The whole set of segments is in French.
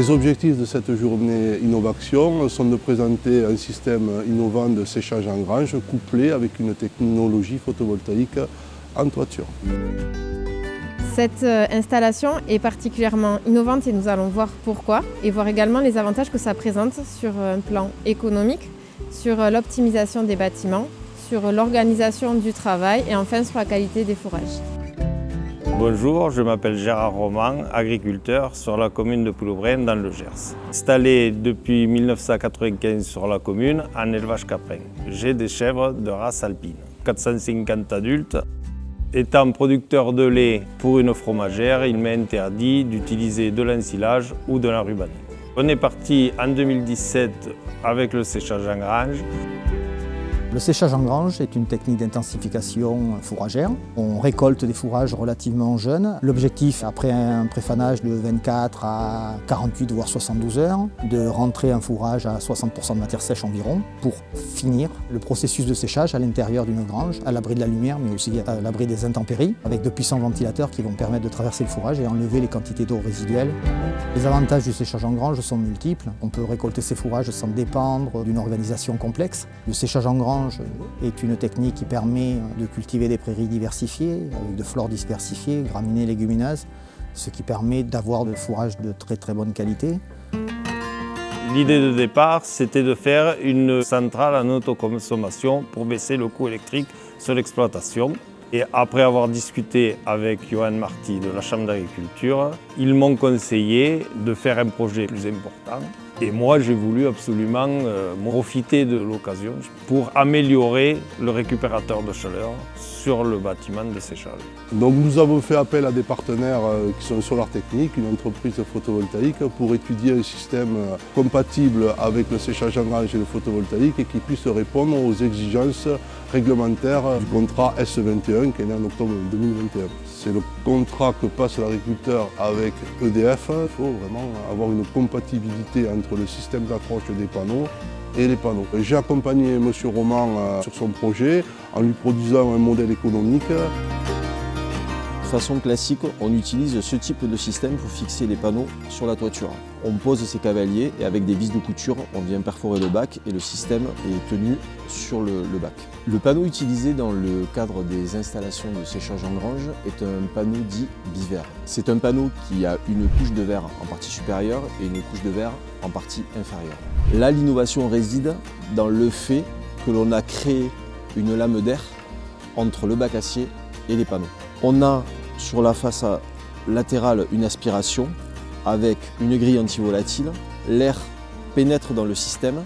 Les objectifs de cette journée Innovaction sont de présenter un système innovant de séchage en grange couplé avec une technologie photovoltaïque en toiture. Cette installation est particulièrement innovante et nous allons voir pourquoi et voir également les avantages que ça présente sur un plan économique, sur l'optimisation des bâtiments, sur l'organisation du travail et enfin sur la qualité des fourrages. Bonjour, je m'appelle Gérard Roman, agriculteur sur la commune de Pouloubraine dans le Gers. Installé depuis 1995 sur la commune en élevage caprin. J'ai des chèvres de race alpine, 450 adultes. Étant producteur de lait pour une fromagère, il m'est interdit d'utiliser de l'ensilage ou de l'enrubanné. On est parti en 2017 avec le séchage en grange. Le séchage en grange est une technique d'intensification fourragère. On récolte des fourrages relativement jeunes. L'objectif, après un préfanage de 24 à 48 voire 72 heures, de rentrer un fourrage à 60% de matière sèche environ pour finir le processus de séchage à l'intérieur d'une grange, à l'abri de la lumière mais aussi à l'abri des intempéries, avec de puissants ventilateurs qui vont permettre de traverser le fourrage et enlever les quantités d'eau résiduelles. Les avantages du séchage en grange sont multiples. On peut récolter ces fourrages sans dépendre d'une organisation complexe. Le séchage en grange est une technique qui permet de cultiver des prairies diversifiées, avec de flores diversifiées, graminées, légumineuses, ce qui permet d'avoir des fourrages de très bonne qualité. L'idée de départ, c'était de faire une centrale en autoconsommation pour baisser le coût électrique sur l'exploitation. Et après avoir discuté avec Johan Marty de la Chambre d'agriculture, ils m'ont conseillé de faire un projet plus important. Et moi, j'ai voulu absolument profiter de l'occasion pour améliorer le récupérateur de chaleur sur le bâtiment de séchage. Donc nous avons fait appel à des partenaires qui sont Solar Technique, une entreprise photovoltaïque, pour étudier un système compatible avec le séchage en grange et le photovoltaïque et qui puisse répondre aux exigences réglementaires du contrat S21 qui est né en octobre 2021. C'est le contrat que passe l'agriculteur avec EDF. Il faut vraiment avoir une compatibilité entre le système d'accroche des panneaux et les panneaux. J'ai accompagné M. Roman sur son projet en lui produisant un modèle économique. De façon classique, on utilise ce type de système pour fixer les panneaux sur la toiture. On pose ces cavaliers et avec des vis de couture, on vient perforer le bac et le système est tenu sur le bac. Le panneau utilisé dans le cadre des installations de séchage en grange est un panneau dit bivert. C'est un panneau qui a une couche de verre en partie supérieure et une couche de verre en partie inférieure. Là, l'innovation réside dans le fait que l'on a créé une lame d'air entre le bac acier et les panneaux. On a sur la face latérale une aspiration avec une grille antivolatile. L'air pénètre dans le système,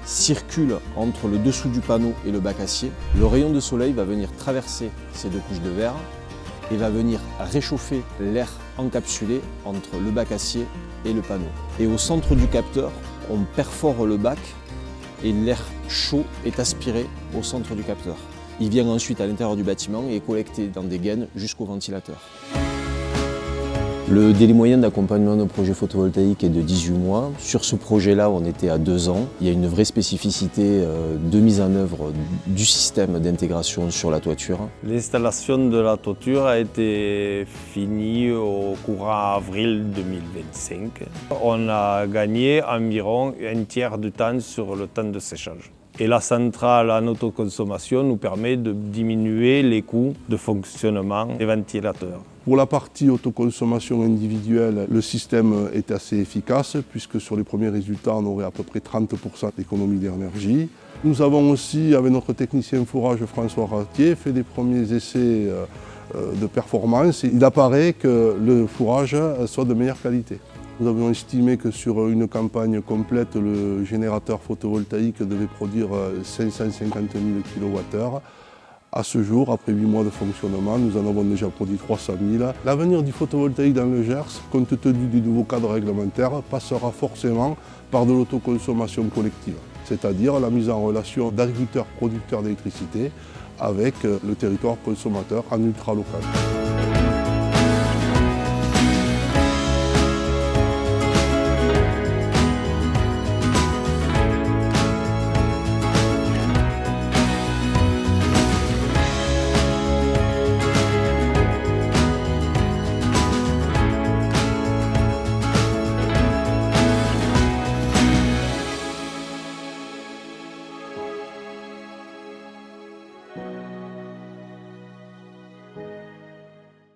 circule entre le dessous du panneau et le bac acier. Le rayon de soleil va venir traverser ces deux couches de verre et va venir réchauffer l'air encapsulé entre le bac acier et le panneau. Et au centre du capteur, on perfore le bac et l'air chaud est aspiré au centre du capteur. Il vient ensuite à l'intérieur du bâtiment et est collecté dans des gaines jusqu'au ventilateur. Le délai moyen d'accompagnement d'un projet photovoltaïque est de 18 mois. Sur ce projet-là, on était à 2 ans. Il y a une vraie spécificité de mise en œuvre du système d'intégration sur la toiture. L'installation de la toiture a été finie au courant avril 2025. On a gagné environ un tiers du temps sur le temps de séchage. Et la centrale en autoconsommation nous permet de diminuer les coûts de fonctionnement des ventilateurs. Pour la partie autoconsommation individuelle, le système est assez efficace puisque sur les premiers résultats, on aurait à peu près 30% d'économie d'énergie. Nous avons aussi, avec notre technicien fourrage François Ratier, fait des premiers essais de performance. Il apparaît que le fourrage soit de meilleure qualité. Nous avions estimé que sur une campagne complète, le générateur photovoltaïque devait produire 550 000 kWh. À ce jour, après 8 mois de fonctionnement, nous en avons déjà produit 300 000. L'avenir du photovoltaïque dans le Gers, compte tenu du nouveau cadre réglementaire, passera forcément par de l'autoconsommation collective, c'est-à-dire la mise en relation d'agriculteurs producteurs d'électricité avec le territoire consommateur en ultra-local.